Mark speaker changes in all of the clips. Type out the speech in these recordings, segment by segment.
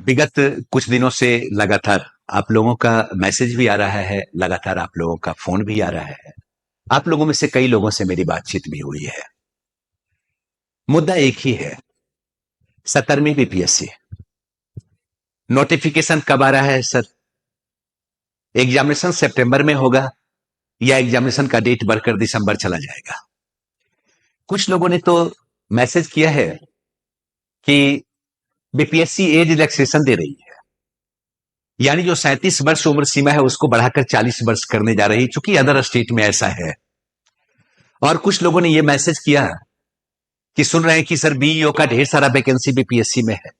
Speaker 1: विगत कुछ दिनों से लगातार आप लोगों का मैसेज भी आ रहा है, लगातार आप लोगों का फोन भी आ रहा है। आप लोगों में से कई लोगों से मेरी बातचीत भी हुई है। मुद्दा एक ही है, 17वीं बीपीएससी नोटिफिकेशन कब आ रहा है सर? एग्जामिनेशन सितंबर में होगा या एग्जामिनेशन का डेट बढ़कर दिसंबर चला जाएगा? कुछ लोगों ने तो मैसेज किया है कि बीपीएससी एज रिलैक्सेशन दे रही है, यानी जो 37 वर्ष उम्र सीमा है उसको बढ़ाकर 40 वर्ष करने जा रही है, चूंकि अदर स्टेट में ऐसा है। और कुछ लोगों ने यह मैसेज किया कि सुन रहे हैं कि सर बीईओ का ढेर सारा वैकेंसी बीपीएससी में है।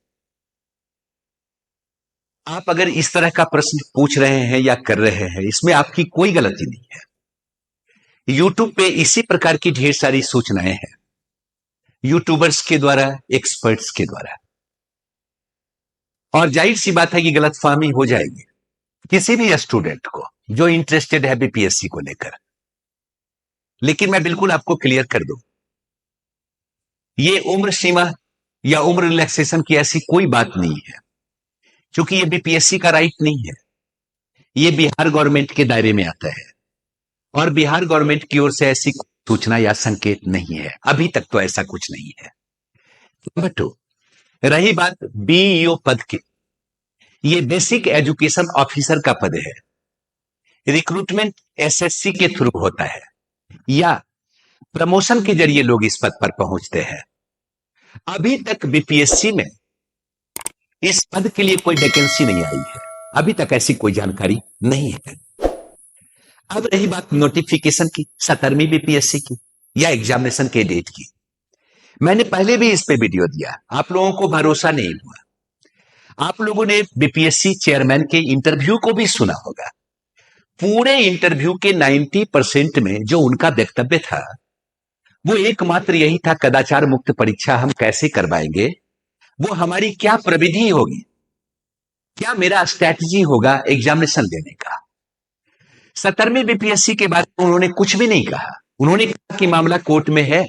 Speaker 1: आप अगर इस तरह का प्रश्न पूछ रहे हैं या कर रहे हैं, इसमें आपकी कोई गलती नहीं है। यूट्यूब पे इसी प्रकार की ढेर सारी सूचनाएं हैं, यूट्यूबर्स के द्वारा, एक्सपर्ट्स के द्वारा, और जाहिर सी बात है कि गलतफहमी हो जाएगी किसी भी स्टूडेंट को जो इंटरेस्टेड है बीपीएससी को लेकर। लेकिन मैं बिल्कुल आपको क्लियर कर दूं, ये उम्र सीमा या उम्र रिलैक्सेशन की ऐसी कोई बात नहीं है, क्योंकि ये बीपीएससी का राइट नहीं है। ये बिहार गवर्नमेंट के दायरे में आता है और बिहार गवर्नमेंट की ओर से ऐसी सूचना या संकेत नहीं है, अभी तक तो ऐसा कुछ नहीं है। नंबर 2, रही बात बीईओ पद की, ये बेसिक एजुकेशन ऑफिसर का पद है। रिक्रूटमेंट एसएससी के थ्रू होता है या प्रमोशन के जरिए लोग इस पद पर पहुंचते हैं। अभी तक बीपीएससी में इस पद के लिए कोई वैकेंसी नहीं आई है, अभी तक ऐसी कोई जानकारी नहीं है। अब रही बात नोटिफिकेशन की, 17वीं बीपीएससी की या एग्जामिनेशन के डेट की, मैंने पहले भी इस पे वीडियो दिया, आप लोगों को भरोसा नहीं हुआ। आप लोगों ने बीपीएससी चेयरमैन के इंटरव्यू को भी सुना होगा। पूरे इंटरव्यू के 90% में जो उनका वक्तव्य था वो एकमात्र यही था, कदाचार मुक्त परीक्षा हम कैसे करवाएंगे, वो हमारी क्या प्रविधि होगी, क्या मेरा स्ट्रैटेजी होगा एग्जामिनेशन लेने का। 17वीं बीपीएससी के बाद उन्होंने कुछ भी नहीं कहा। उन्होंने कहा कि मामला कोर्ट में है,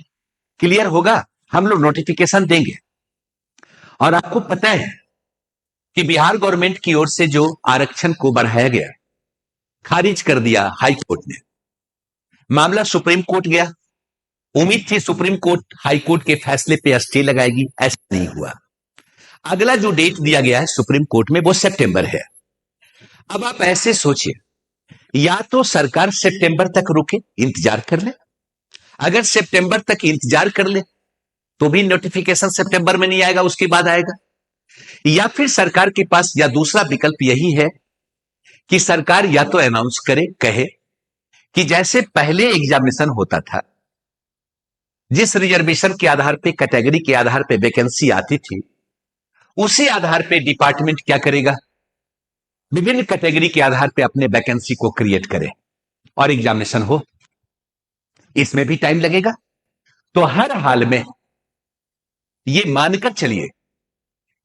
Speaker 1: क्लियर होगा, हम लोग नोटिफिकेशन देंगे। और आपको पता है कि बिहार गवर्नमेंट की ओर से जो आरक्षण को बढ़ाया गया, खारिज कर दिया हाई कोर्ट ने। मामला सुप्रीम कोर्ट गया, उम्मीद थी सुप्रीम कोर्ट हाई कोर्ट के फैसले पे स्टे लगाएगी, ऐसा नहीं हुआ। अगला जो डेट दिया गया है सुप्रीम कोर्ट में वो सितंबर है। अब आप ऐसे सोचिए, या तो सरकार सितंबर तक रुके, इंतजार कर ले, अगर सितंबर तक इंतजार कर ले तो भी नोटिफिकेशन सितंबर में नहीं आएगा, उसके बाद आएगा। या फिर सरकार के पास या दूसरा विकल्प यही है कि सरकार या तो अनाउंस करे, कहे कि जैसे पहले एग्जामिनेशन होता था, जिस रिजर्वेशन के आधार पे, कैटेगरी के आधार पे वैकेंसी आती थी, उसी आधार पे डिपार्टमेंट क्या करेगा, विभिन्न कैटेगरी के आधार पे अपने वैकेंसी को क्रिएट करे और एग्जामिनेशन हो। इसमें भी टाइम लगेगा। तो हर हाल में ये मानकर चलिए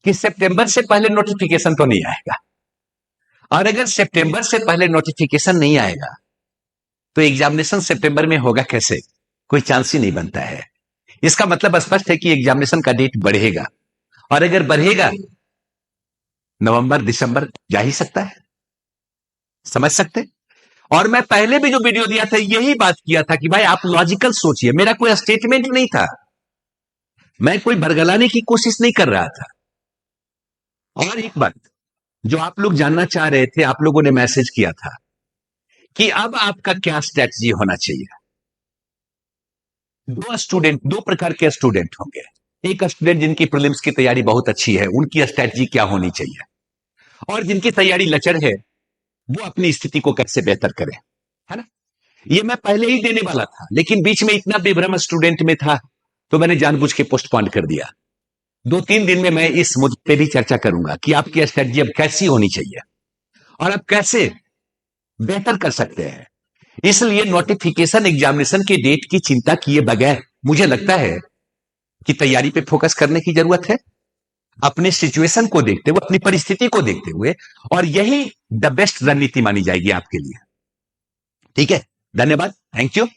Speaker 1: कि सितंबर से पहले नोटिफिकेशन तो नहीं आएगा, और अगर सितंबर से पहले नोटिफिकेशन नहीं आएगा तो एग्जामिनेशन सितंबर में होगा कैसे? कोई चांस ही नहीं बनता है। इसका मतलब स्पष्ट है कि एग्जामिनेशन का डेट बढ़ेगा, और अगर बढ़ेगा नवंबर दिसंबर जा ही सकता है। समझ सकते? और मैं पहले भी जो वीडियो दिया था यही बात किया था कि भाई आप लॉजिकल सोचिए, मेरा कोई स्टेटमेंट नहीं था, मैं कोई बरगलाने की कोशिश नहीं कर रहा था। और एक बात जो आप लोग जानना चाह रहे थे, आप लोगों ने मैसेज किया था कि अब आपका क्या स्ट्रैटेजी होना चाहिए। दो प्रकार के स्टूडेंट होंगे। एक स्टूडेंट जिनकी प्रीलिम्स की तैयारी बहुत अच्छी है, उनकी स्ट्रैटेजी क्या होनी चाहिए, और जिनकी तैयारी लचर है वो अपनी स्थिति को कैसे बेहतर करें, है ना। ये मैं पहले ही देने वाला था, लेकिन बीच में इतना विभ्रम स्टूडेंट में था तो मैंने जानबूझ के पोस्टपोन कर दिया। 2-3 दिन में मैं इस मुद्दे पे भी चर्चा करूंगा कि आपकी स्ट्रैटेजी अब कैसी होनी चाहिए और आप कैसे बेहतर कर सकते हैं। इसलिए नोटिफिकेशन एग्जामिनेशन के डेट की चिंता किए बगैर मुझे लगता है कि तैयारी पे फोकस करने की जरूरत है, अपने सिचुएशन को देखते हुए, अपनी परिस्थिति को देखते हुए, और यही द बेस्ट रणनीति मानी जाएगी आपके लिए। ठीक है, धन्यवाद, थैंक यू।